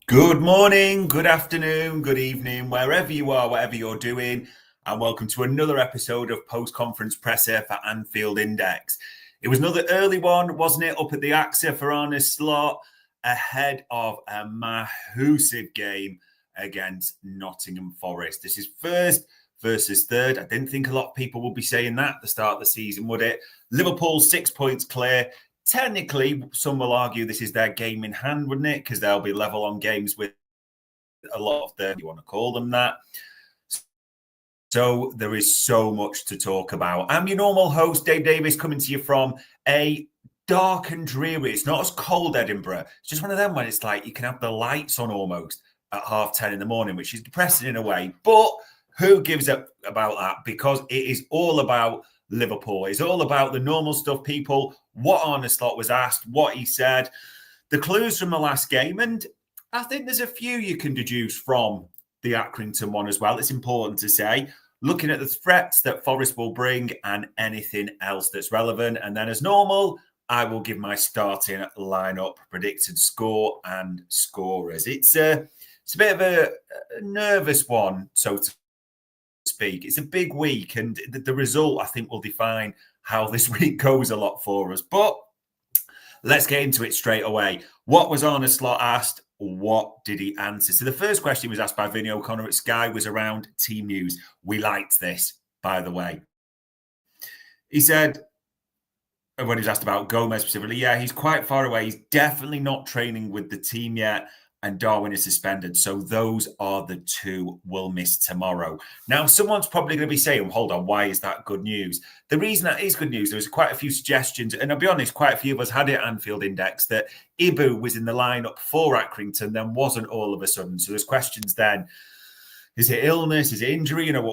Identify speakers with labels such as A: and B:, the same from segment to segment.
A: Good morning, good afternoon, good evening, wherever you are, whatever you're doing, and welcome to another episode of Post-Conference Presser for Anfield Index. It was another early one, wasn't it, up at the AXA for Arne's slot, ahead of a massive game against Nottingham Forest. This is first versus third. I didn't think a lot of people would be saying that at the start of the season, would it? Liverpool 6 points clear. Technically, some will argue this is their game in hand, wouldn't it? Because they'll be level on games with a lot of them, you want to call them that. So there is so much to talk about. I'm your normal host, Dave Davis, coming to you from a dark and dreary. It's not as cold, Edinburgh. It's just one of them when it's like you can have the lights on almost at 10:30 in the morning, which is depressing in a way. But who gives up about that? Because it is all about Liverpool. It's all about the normal stuff, people. What Arne Slot was asked, what he said, the clues from the last game. And I think there's a few you can deduce from the Accrington one as well. It's important to say, looking at the threats that Forest will bring and anything else that's relevant. And then as normal, I will give my starting lineup, predicted score and scorers. It's a bit of a nervous one, so to speak. It's a big week, and the result, I think, will define how this week goes a lot for us. But let's get into it straight away. What was Arne Slot asked? What did he answer? So the first question was asked by Vinny O'Connor at Sky was around team news. We liked this, by the way. He said, when he was asked about Gomez specifically, yeah, he's quite far away. He's definitely not training with the team yet. And Darwin is suspended. So those are the two we'll miss tomorrow. Now, someone's probably going to be saying, hold on, why is that good news? The reason that is good news, there was quite a few suggestions, and I'll be honest, quite a few of us had it at Anfield Index, that Ibu was in the lineup for Accrington, then wasn't all of a sudden. So there's questions then. Is it illness? Is it injury? You know,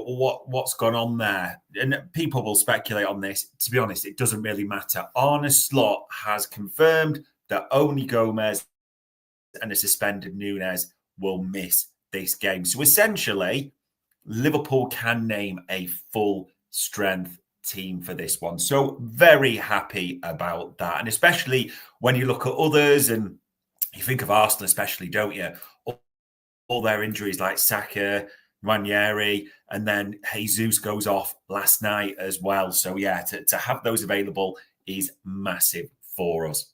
A: what's gone on there? And people will speculate on this. To be honest, it doesn't really matter. Arne Slot has confirmed that only Gomez and a suspended Nunes will miss this game. So essentially, Liverpool can name a full strength team for this one. So very happy about that. And especially when you look at others and you think of Arsenal especially, don't you? All their injuries like Saka, Ranieri, and then Jesus goes off last night as well. So yeah, to have those available is massive for us.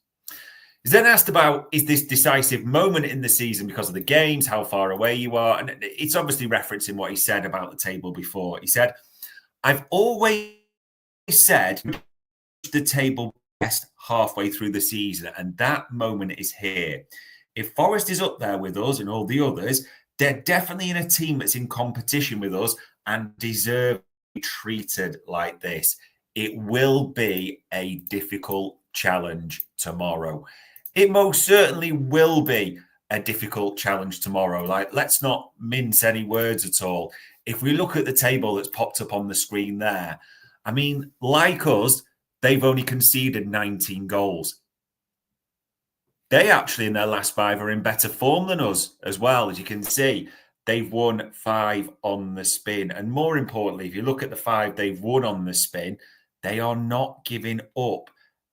A: He's then asked about, is this decisive moment in the season because of the games, how far away you are? And it's obviously referencing what he said about the table before. He said, I've always said the table best halfway through the season, and that moment is here. If Forest is up there with us and all the others, they're definitely in a team that's in competition with us and deserve to be treated like this. It will be a difficult challenge tomorrow. It most certainly will be a difficult challenge tomorrow. Like, let's not mince any words at all. If we look at the table that's popped up on the screen there, I mean, like us, they've only conceded 19 goals. They actually, in their last 5, are in better form than us as well. As you can see, they've won 5 on the spin. And more importantly, if you look at the 5 they've won on the spin, they are not giving up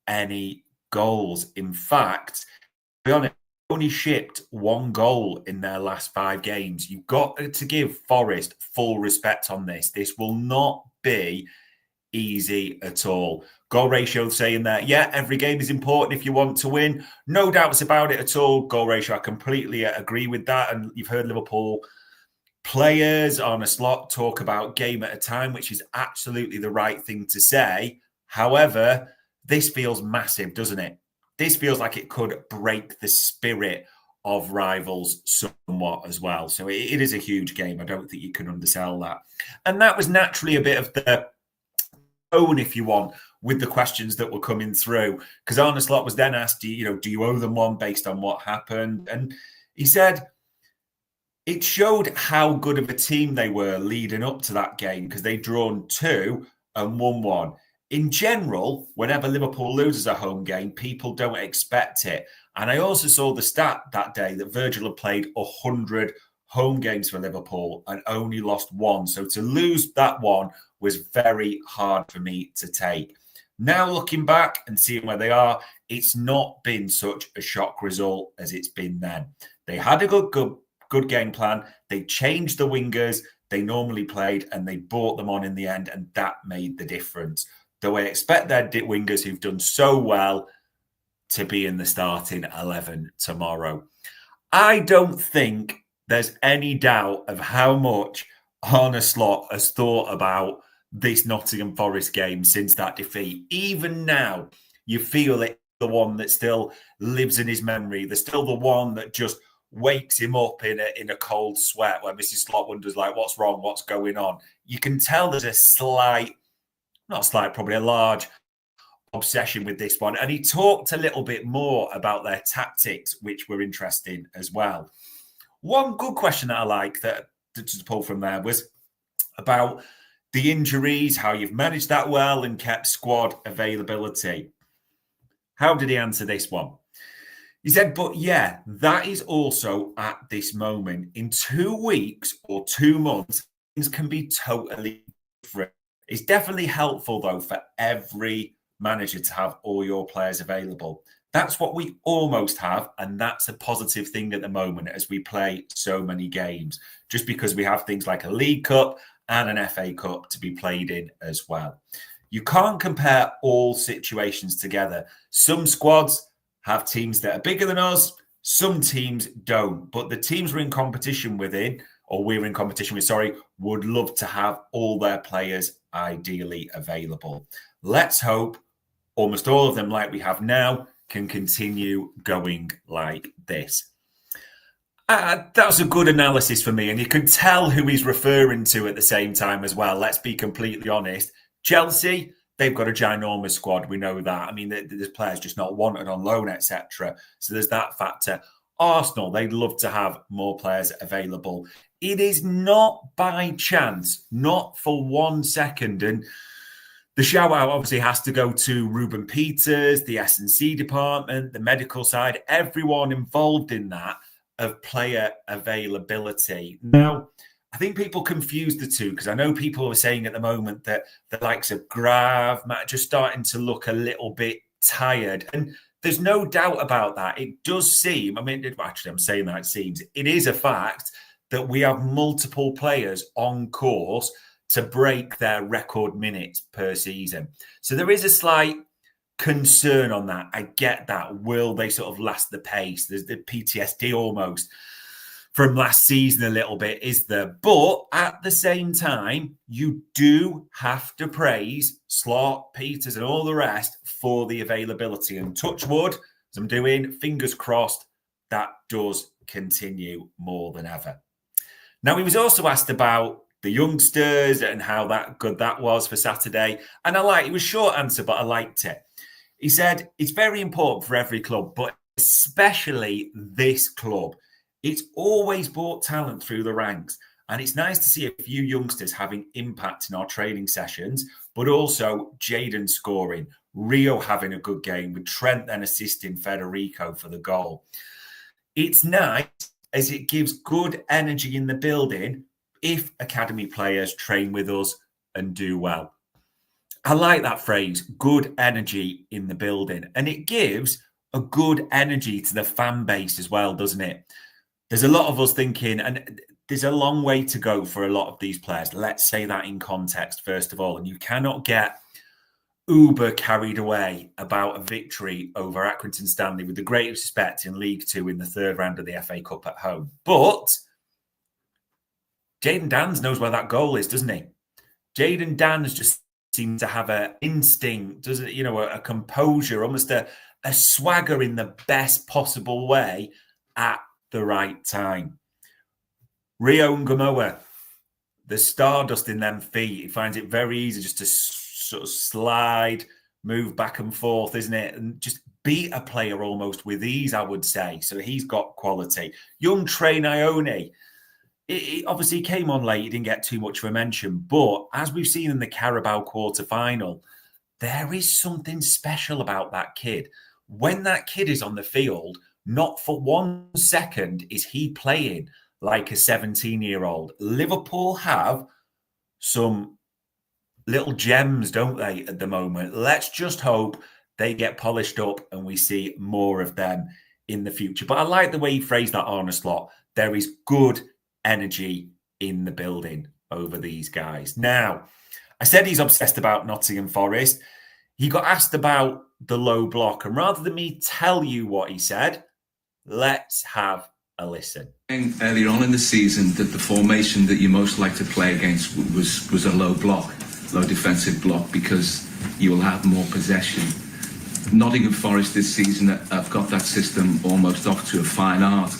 A: any goals. In fact, to be honest, only shipped 1 goal in their last 5 games. You've got to give Forest full respect on this. This will not be easy at all. Goal ratio saying that, yeah, every game is important if you want to win. No doubts about it at all. Goal ratio, I completely agree with that. And you've heard Liverpool players on a slot talk about game at a time, which is absolutely the right thing to say. However, this feels massive, doesn't it? This feels like it could break the spirit of rivals somewhat as well. So it is a huge game. I don't think you can undersell that. And that was naturally a bit of the tone, if you want, with the questions that were coming through. Because Arne Slot was then asked, do you owe them one based on what happened? And he said it showed how good of a team they were leading up to that game because they'd drawn 2 and won 1. In general, whenever Liverpool loses a home game, people don't expect it. And I also saw the stat that day that Virgil had played 100 home games for Liverpool and only lost 1. So to lose that one was very hard for me to take. Now looking back and seeing where they are, it's not been such a shock result as it's been then. They had a good game plan. They changed the wingers they normally played and they brought them on in the end, and that made the difference. Though I expect their wingers who've done so well to be in the starting 11 tomorrow. I don't think there's any doubt of how much Arne Slot has thought about this Nottingham Forest game since that defeat. Even now, you feel it, the one that still lives in his memory. There's still the one that just wakes him up in a cold sweat where Mrs. Slot wonders, like, what's wrong? What's going on? You can tell there's a probably a large obsession with this one. And he talked a little bit more about their tactics, which were interesting as well. One good question that I like that to pull from there was about the injuries, how you've managed that well and kept squad availability. How did he answer this one? He said, but yeah, that is also at this moment. In 2 weeks or 2 months, things can be totally different. It's definitely helpful, though, for every manager to have all your players available. That's what we almost have, and that's a positive thing at the moment as we play so many games, just because we have things like a League Cup and an FA Cup to be played in as well. You can't compare all situations together. Some squads have teams that are bigger than us, some teams don't, but the teams we're in competition with, would love to have all their players ideally available. Let's hope almost all of them, like we have now, can continue going like this. That was a good analysis for me, and you can tell who he's referring to at the same time as well. Let's be completely honest. Chelsea, they've got a ginormous squad. We know that. I mean, there's players just not wanted on loan, etc. So there's that factor. Arsenal, they'd love to have more players available. It is not by chance, not for 1 second. And the shout out obviously has to go to Ruben Peters, the S&C department, the medical side, everyone involved in that of player availability. Now, I think people confuse the two because I know people are saying at the moment that the likes of Grav, Matt, just starting to look a little bit tired. And there's no doubt about that. It does seem, actually, I'm saying that it seems, it is a fact that we have multiple players on course to break their record minutes per season. So there is a slight concern on that. I get that. Will they sort of last the pace? There's the PTSD almost from last season a little bit, is there? But at the same time, you do have to praise Slot, Peters and all the rest for the availability. And touch wood, as I'm doing, fingers crossed, that does continue more than ever. Now, he was also asked about the youngsters and how good that was for Saturday. And it was a short answer, but I liked it. He said, it's very important for every club, but especially this club. It's always brought talent through the ranks. And it's nice to see a few youngsters having impact in our training sessions, but also Jayden scoring, Rio having a good game, with Trent then assisting Federico for the goal. It's nice as it gives good energy in the building if academy players train with us and do well. I like that phrase, good energy in the building. And it gives a good energy to the fan base as well, doesn't it? There's a lot of us thinking, and there's a long way to go for a lot of these players. Let's say that in context, first of all. And you cannot get uber carried away about a victory over Accrington Stanley, with the greatest respect, in League Two in the third round of the FA Cup at home. But Jayden Danns knows where that goal is, doesn't he? Jayden Danns just seems to have an instinct, doesn't it? A composure, almost a swagger in the best possible way at the right time. Rio Ngamoa, the stardust in them feet, he finds it very easy just to sort of slide, move back and forth, isn't it? And just beat a player almost with ease, I would say. So he's got quality. Young Trey Ione, it obviously came on late. He didn't get too much of a mention. But as we've seen in the Carabao quarter-final, there is something special about that kid. When that kid is on the field, not for 1 second is he playing like a 17-year-old. Liverpool have some little gems, don't they, at the moment? Let's just hope they get polished up and we see more of them in the future. But I like the way you phrased that, Arne Slot. There is good energy in the building over these guys. Now, I said he's obsessed about Nottingham Forest. He got asked about the low block. And rather than me tell you what he said, let's have a listen.
B: Earlier on in the season, that the formation that you most like to play against was a low block, low defensive block, because you will have more possession. Nottingham Forest this season have got that system almost off to a fine art,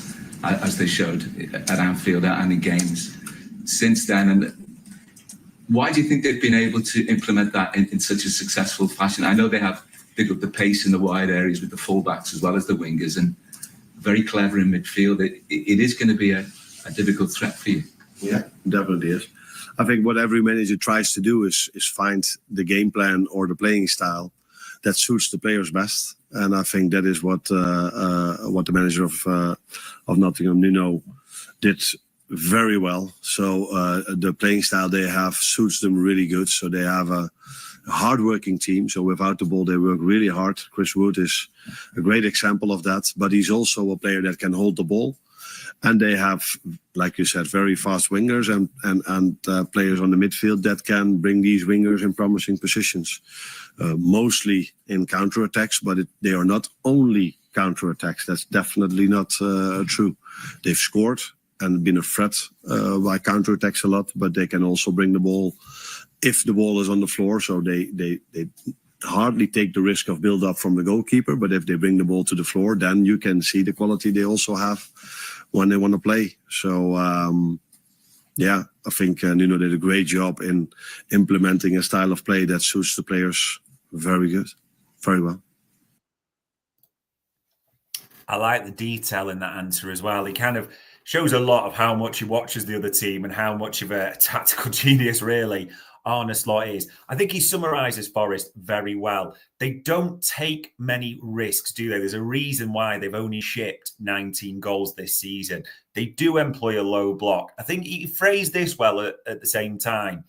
B: as they showed at Anfield and in games since then. And why do you think they've been able to implement that in such a successful fashion? I know they have picked up the pace in the wide areas with the fullbacks as well as the wingers, and very clever in midfield. It is going to be a difficult threat for you.
C: Yeah, definitely is. I think what every manager tries to do is find the game plan or the playing style that suits the players best, and I think that is what the manager of Nottingham, Nuno, did very well. So the playing style they have suits them really good. So they have a hard-working team. So without the ball, they work really hard. Chris Wood is a great example of that. But he's also a player that can hold the ball. And they have, like you said, very fast wingers and players on the midfield that can bring these wingers in promising positions. Mostly in counter-attacks, but they are not only counter-attacks. That's definitely not true. They've scored and been a threat by counter-attacks a lot, but they can also bring the ball if the ball is on the floor. So they hardly take the risk of build-up from the goalkeeper, but if they bring the ball to the floor, then you can see the quality they also have when they want to play. So, I think Nuno did a great job in implementing a style of play that suits the players very well.
A: I like the detail in that answer as well. He kind of shows a lot of how much he watches the other team and how much of a tactical genius, really, Arne Slot is. I think he summarises Forest very well. They don't take many risks, do they? There's a reason why they've only shipped 19 goals this season. They do employ a low block. I think he phrased this well at the same time.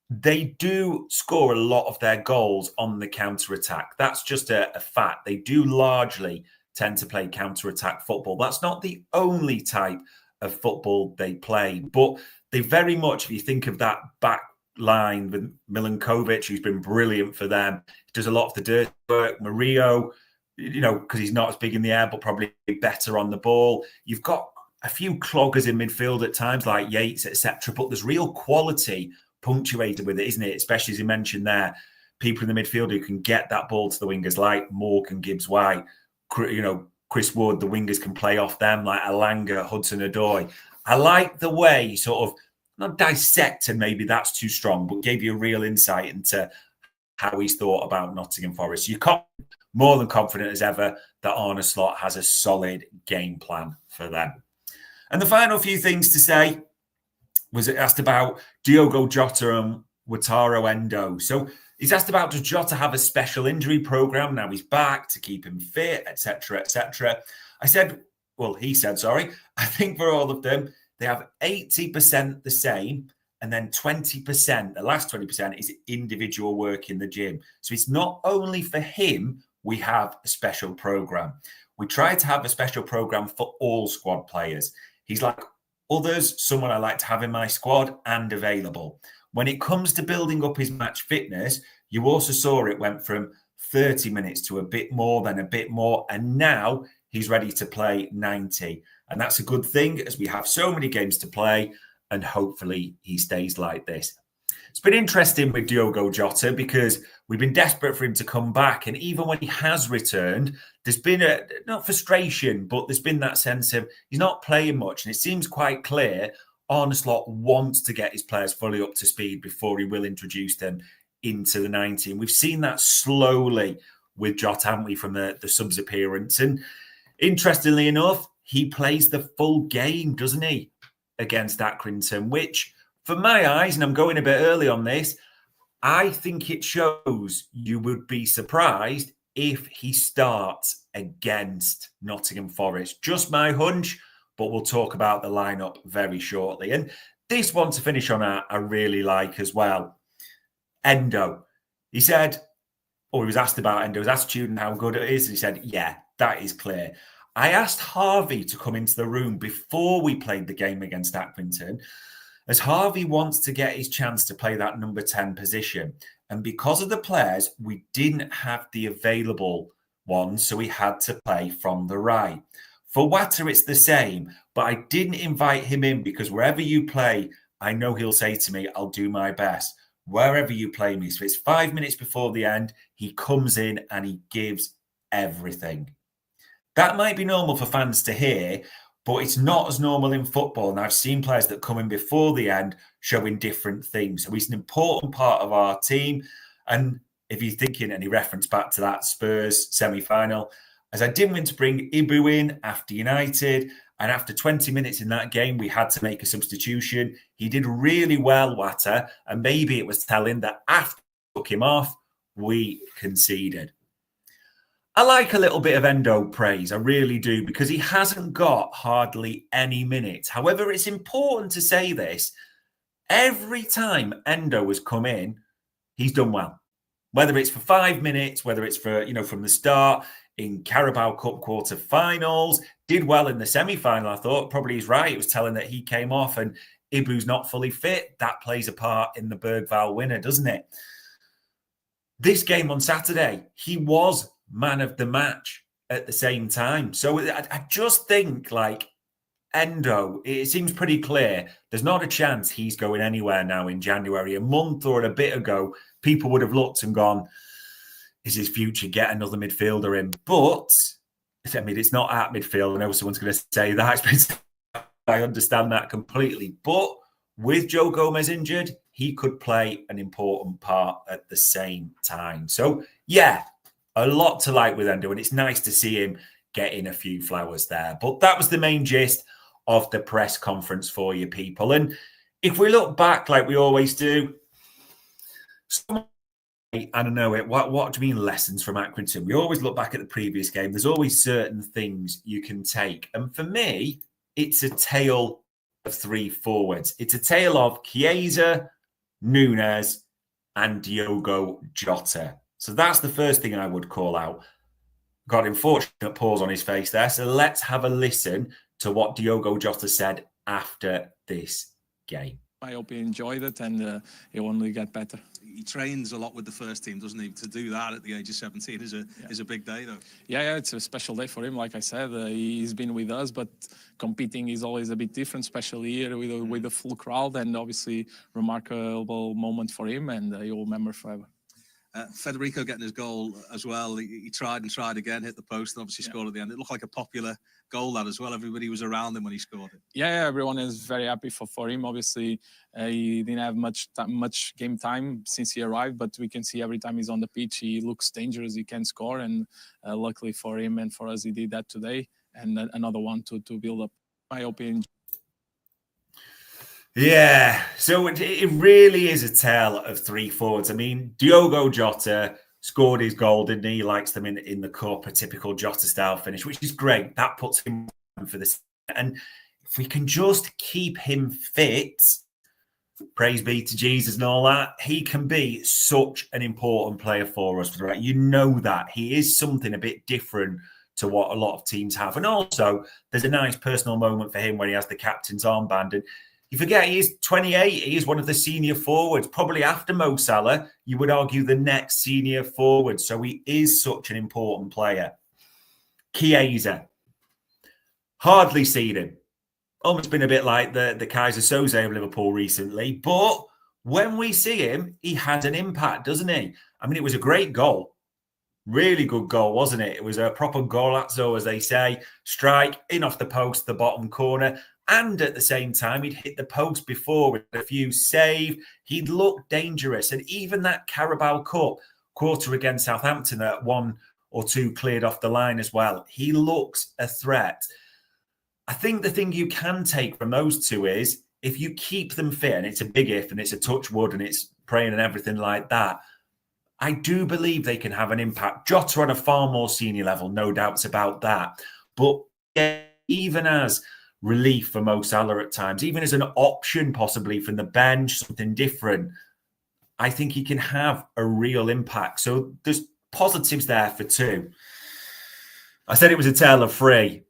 A: They do score a lot of their goals on the counter-attack. That's just a fact. They do largely tend to play counter-attack football. That's not the only type of football they play, but they very much, if you think of that back line with Milinkovic, who's been brilliant for them, he does a lot of the dirty work. Murillo, because he's not as big in the air, but probably better on the ball. You've got a few cloggers in midfield at times, like Yates, etc., but there's real quality punctuated with it, isn't it? Especially as you mentioned there, people in the midfield who can get that ball to the wingers, like Morgan, Gibbs-White, Chris Wood. The wingers can play off them, like Alanga, Hudson-Odoi. I like the way he sort of, not dissected, maybe that's too strong, but gave you a real insight into how he's thought about Nottingham Forest. You're more than confident as ever that Arne Slot has a solid game plan for them. And the final few things to say was asked about Diogo Jota and Wataru Endo. So he's asked about, does Jota have a special injury program? Now he's back to keep him fit, etc., etc. He said, I think for all of them, they have 80% the same, and then 20%, the last 20% is individual work in the gym. So it's not only for him, we have a special program. We try to have a special program for all squad players. He's like others, someone I like to have in my squad and available. When it comes to building up his match fitness, you also saw it went from 30 minutes to a bit more, then a bit more, and now he's ready to play 90. And that's a good thing, as we have so many games to play, and hopefully he stays like this. It's been interesting with Diogo Jota because we've been desperate for him to come back. And even when he has returned, there's been not frustration, but there's been that sense of he's not playing much. And it seems quite clear Arne Slot wants to get his players fully up to speed before he will introduce them into the 90. And we've seen that slowly with Jota, haven't we, from the subs appearance. And interestingly enough, he plays the full game, doesn't he, against Accrington, which, for my eyes, and I'm going a bit early on this, I think it shows you would be surprised if he starts against Nottingham Forest. Just my hunch, but we'll talk about the lineup very shortly. And this one to finish on, I really like as well. Endo. He said, or he was asked about Endo's attitude and how good it is. And he said, yeah, that is clear. I asked Harvey to come into the room before we played the game against Accrington, as Harvey wants to get his chance to play that number 10 position. And because of the players, we didn't have the available ones, so we had to play from the right. For Wata, it's the same, but I didn't invite him in because wherever you play, I know he'll say to me, I'll do my best. Wherever you play me. So it's 5 minutes before the end, he comes in and he gives everything. That might be normal for fans to hear, but it's not as normal in football. And I've seen players that come in before the end showing different things. So he's an important part of our team. And if you're thinking any reference back to that Spurs semi-final, as I didn't want to bring Ibu in after United, and after 20 minutes in that game, we had to make a substitution. He did really well, Wata, and maybe it was telling that after we took him off, we conceded. I like a little bit of Endo praise, I really do, because he hasn't got hardly any minutes. However, it's important to say this. Every time Endo has come in, he's done well. Whether it's for 5 minutes, whether it's for, from the start, in Carabao Cup quarter-finals, did well in the semi-final, I thought. Probably he's right. It was telling that he came off and Ibu's not fully fit. That plays a part in the Bergvall winner, doesn't it? This game on Saturday, he was man of the match at the same time. So I just think, Endo, it seems pretty clear. There's not a chance he's going anywhere now in January. A month or a bit ago, people would have looked and gone, is his future get another midfielder in? But, I mean, it's not at midfield. I know someone's going to say that. I understand that completely. But with Joe Gomez injured, he could play an important part at the same time. So, yeah, a lot to like with Endo, and it's nice to see him getting a few flowers there. But that was the main gist of the press conference for you people. And if we look back like we always do, I don't know, what do you mean lessons from Accrington? We always look back at the previous game. There's always certain things you can take. And for me, it's a tale of three forwards. It's a tale of Chiesa, Nunes, and Diogo Jota. So that's the first thing I would call out. Got an unfortunate pause on his face there. So let's have a listen to what Diogo Jota said after this game.
D: I hope he enjoyed it and he'll only get better.
E: He trains a lot with the first team, doesn't he? To do that at the age of 17 is a big day, though.
D: Yeah, it's a special day for him. Like I said, he's been with us, but competing is always a bit different, especially here with the full crowd, and obviously remarkable moment for him, and he will remember forever.
E: Federico getting his goal as well. He tried and tried again, hit the post, and obviously scored at the end. It looked like a popular goal, that as well. Everybody was around him when he scored it.
D: Yeah, everyone is very happy for him. Obviously, he didn't have much game time since he arrived, but we can see every time he's on the pitch, he looks dangerous. He can score, and luckily for him and for us, he did that today. And another one to build up. I hope he enjoys.
A: Yeah, so it really is a tale of three forwards. I mean, Diogo Jota scored his goal, didn't he? He likes them in the cup, a typical Jota-style finish, which is great. That puts him for this. And if we can just keep him fit, praise be to Jesus and all that, he can be such an important player for us. Right? You know that. He is something a bit different to what a lot of teams have. And also, there's a nice personal moment for him when he has the captain's armband. And you forget he is 28. He is one of the senior forwards, probably after Mo Salah. You would argue the next senior forward. So he is such an important player. Chiesa. Hardly seen him. Almost been a bit like the Kaiser Soze of Liverpool recently. But when we see him, he has an impact, doesn't he? I mean, it was a great goal. Really good goal, wasn't it? It was a proper golazzo, as they say. Strike in off the post, the bottom corner. And at the same time, he'd hit the post before with a few save. He'd looked dangerous. And even that Carabao Cup quarter against Southampton at 1 or 2 cleared off the line as well. He looks a threat. I think the thing you can take from those two is if you keep them fit, and it's a big if, and it's a touch wood, and it's praying and everything like that, I do believe they can have an impact. Jota on a far more senior level, no doubts about that. But even as relief for Mo Salah at times, even as an option possibly from the bench, something different, I think he can have a real impact. So there's positives there for 2. I said it was a tale of 3,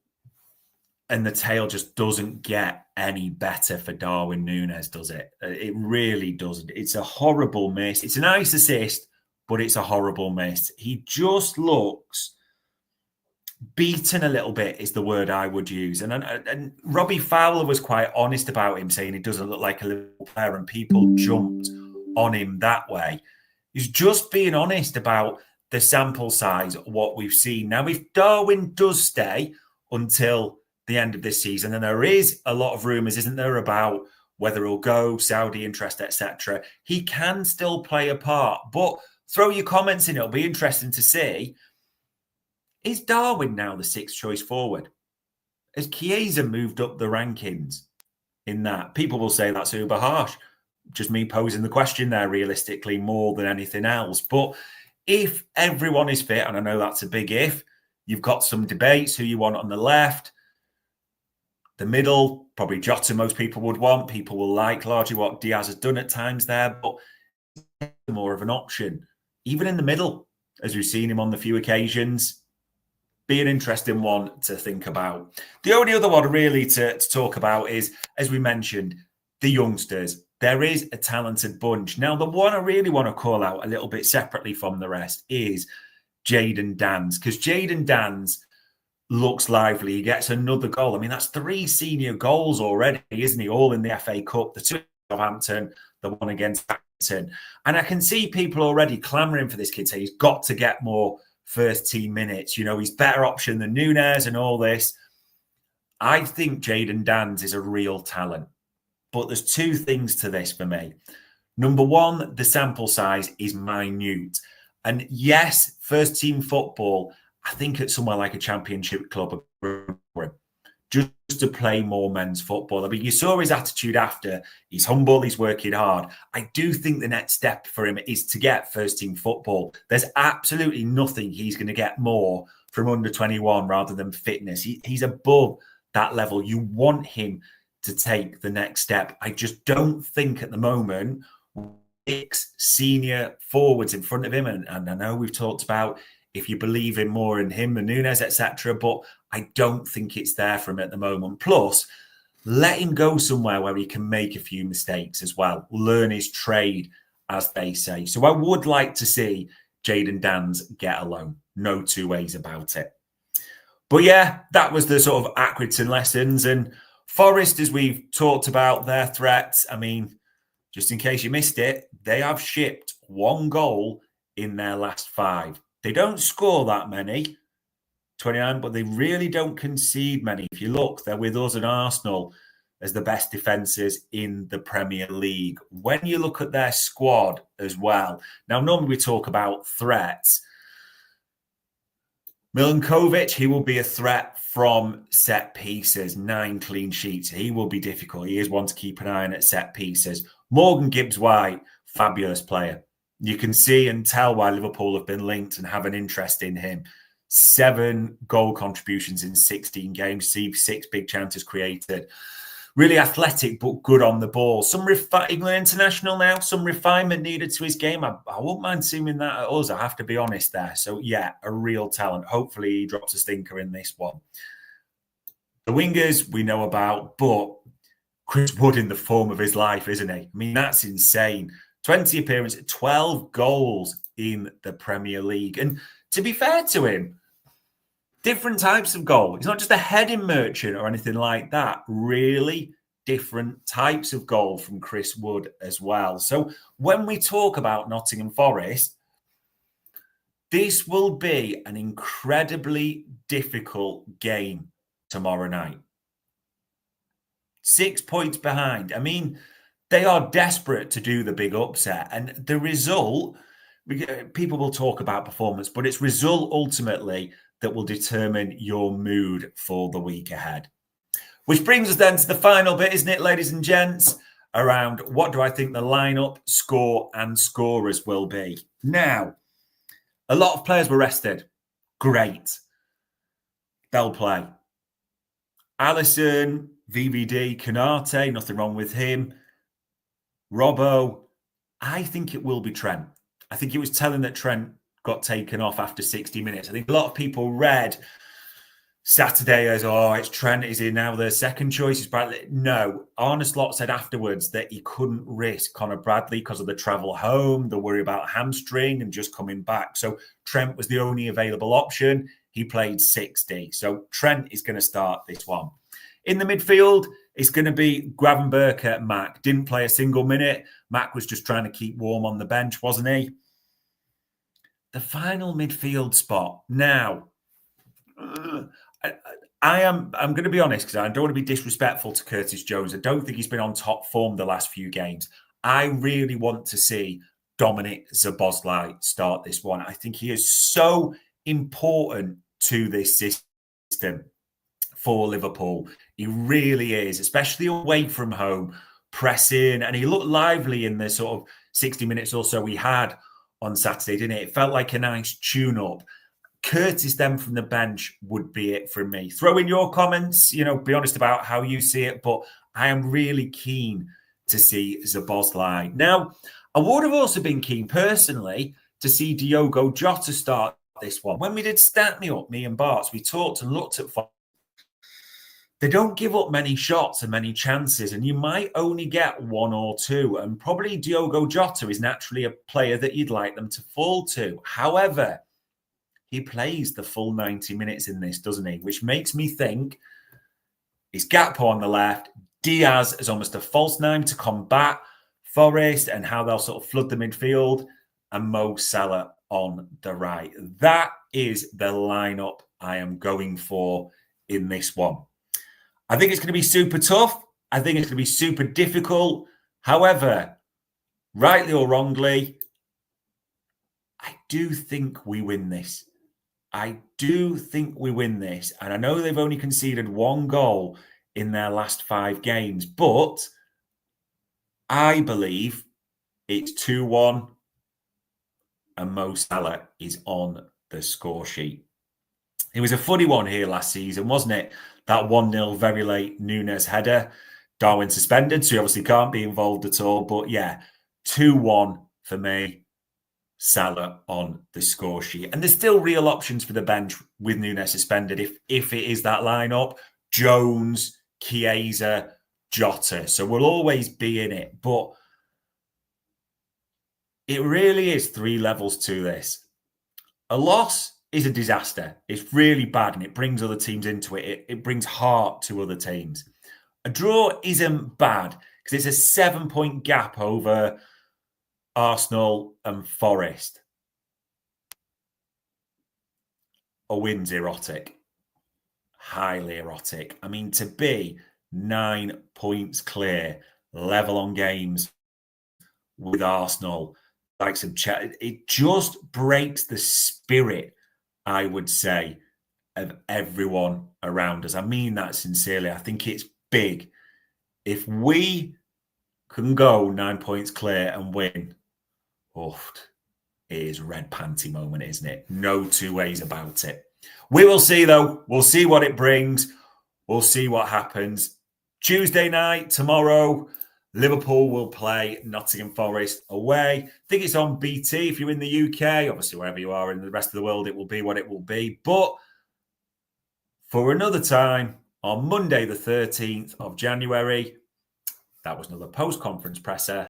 A: and the tale just doesn't get any better for Darwin Núñez, does it? It really doesn't. It's a horrible miss. It's a nice assist, but it's a horrible miss. He just looks beaten a little bit is the word I would use. And Robbie Fowler was quite honest about him, saying he doesn't look like a Liverpool player, and people jumped on him that way. He's just being honest about the sample size of what we've seen. Now, if Darwin does stay until the end of this season, and there is a lot of rumours, isn't there, about whether he'll go, Saudi interest, etc., he can still play a part. But throw your comments in. It'll be interesting to see. Is Darwin now the 6th choice forward? Has Chiesa moved up the rankings in that? People will say that's uber harsh. Just me posing the question there realistically more than anything else. But if everyone is fit, and I know that's a big if, you've got some debates who you want on the left. The middle, probably Jota most people would want. People will like largely what Diaz has done at times there, but more of an option. Even in the middle, as we've seen him on the few occasions, be an interesting one to think about. The only other one really to talk about is, as we mentioned, the youngsters. There is a talented bunch. Now, the one I really want to call out a little bit separately from the rest is Jayden Danns, because Jayden Danns looks lively. He gets another goal. I mean, that's 3 senior goals already, isn't he? All in the FA Cup, the 2 against Southampton, the 1 against Accrington. And I can see people already clamouring for this kid, saying he's got to get more first team minutes. You know, he's better option than Núñez and all this. I think Jayden Danns is a real talent. But there's 2 things to this for me. Number 1, the sample size is minute. And yes, first team football, I think at somewhere like a championship club, just to play more men's football. I mean, you saw his attitude after. He's humble, he's working hard. I do think the next step for him is to get first team football. There's absolutely nothing he's going to get more from under 21 rather than fitness. He's above that level. You want him to take the next step. I just don't think at the moment 6 senior forwards in front of him, and I know we've talked about if you believe in more in him than Núñez, etc., but I don't think it's there for him at the moment. Plus, let him go somewhere where he can make a few mistakes as well, learn his trade, as they say. So I would like to see Jayden Danns get a loan. No 2 ways about it. But yeah, that was the sort of Accrington lessons. And Forest, as we've talked about their threats, I mean, just in case you missed it, they have shipped 1 goal in their last 5. They don't score that many, 29, but they really don't concede many. If you look, they're with us and Arsenal as the best defences in the Premier League. When you look at their squad as well, now normally we talk about threats. Milinkovic, he will be a threat from set pieces, 9 clean sheets. He will be difficult. He is one to keep an eye on at set pieces. Morgan Gibbs-White, fabulous player. You can see and tell why Liverpool have been linked and have an interest in him. 7 goal contributions in 16 games, 6 big chances created. Really athletic, but good on the ball. Some England international now, some refinement needed to his game. I wouldn't mind seeing that at us, I have to be honest there. So, yeah, a real talent. Hopefully he drops a stinker in this one. The wingers we know about, but Chris Wood in the form of his life, isn't he? I mean, that's insane. 20 appearances, 12 goals in the Premier League. And to be fair to him, different types of goal. He's not just a heading merchant or anything like that. Really different types of goal from Chris Wood as well. So when we talk about Nottingham Forest, this will be an incredibly difficult game tomorrow night. 6 points behind. I mean, they are desperate to do the big upset. And the result, people will talk about performance, but it's result ultimately that will determine your mood for the week ahead. Which brings us then to the final bit, isn't it, ladies and gents, around what do I think the lineup, score and scorers will be. Now, a lot of players were rested. Great. They'll play. Alisson, VVD, Canate, nothing wrong with him. Robbo, I think it will be Trent. I think it was telling that Trent got taken off after 60 minutes. I think a lot of people read Saturday as, oh, it's Trent. Is he now the second choice? Is Bradley? No. Arne Slot said afterwards that he couldn't risk Conor Bradley because of the travel home, the worry about hamstring and just coming back. So Trent was the only available option. He played 60. So Trent is going to start this one. In the midfield, it's going to be Gravenberch. Mac didn't play a single minute. Mac was just trying to keep warm on the bench, wasn't he? The final midfield spot. Now, I'm going to be honest, because I don't want to be disrespectful to Curtis Jones. I don't think he's been on top form the last few games. I really want to see Dominic Szoboszlai start this one. I think he is so important to this system for Liverpool. He really is, especially away from home, pressing, and he looked lively in the sort of 60 minutes or so we had on Saturday, didn't it? It felt like a nice tune-up. Curtis then from the bench would be it for me. Throw in your comments, be honest about how you see it, but I am really keen to see Szoboszlai. Now, I would have also been keen personally to see Diogo Jota start this one. When we did Stat Me Up, me and Barts, we talked and looked at they don't give up many shots and many chances, and you might only get one or two. And probably Diogo Jota is naturally a player that you'd like them to fall to. However, he plays the full 90 minutes in this, doesn't he? Which makes me think it's Gakpo on the left, Diaz is almost a false nine to combat Forest and how they'll sort of flood the midfield, and Mo Salah on the right. That is the lineup I am going for in this one. I think it's going to be super tough. I think it's going to be super difficult. However, rightly or wrongly, I do think we win this. I do think we win this. And I know they've only conceded one goal in their last 5 games, but I believe it's 2-1 and Mo Salah is on the score sheet. It was a funny one here last season, wasn't it? That 1-0 very late Nunes header. Darwin suspended, so he obviously can't be involved at all. But yeah, 2-1 for me. Salah on the score sheet. And there's still real options for the bench with Nunes suspended if it is that lineup. Jones, Chiesa, Jota. So we'll always be in it. But it really is 3 levels to this. A loss is a disaster. It's really bad and it brings other teams into it. It brings heart to other teams. A draw isn't bad because it's a 7-point gap over Arsenal and Forest. A win's erotic. Highly erotic. I mean, to be 9 points clear, level on games with Arsenal, like some chat, it just breaks the spirit, I would say, of everyone around us. I mean that sincerely. I think it's big. If we can go 9 points clear and win, it is red panty moment, isn't it? No 2 ways about it. We will see, though. We'll see what it brings. We'll see what happens. Tuesday night, tomorrow, Liverpool will play Nottingham Forest away. I think it's on BT if you're in the UK. Obviously, wherever you are in the rest of the world, it will be what it will be. But for another time, on Monday, the 13th of January, that was another post-conference presser.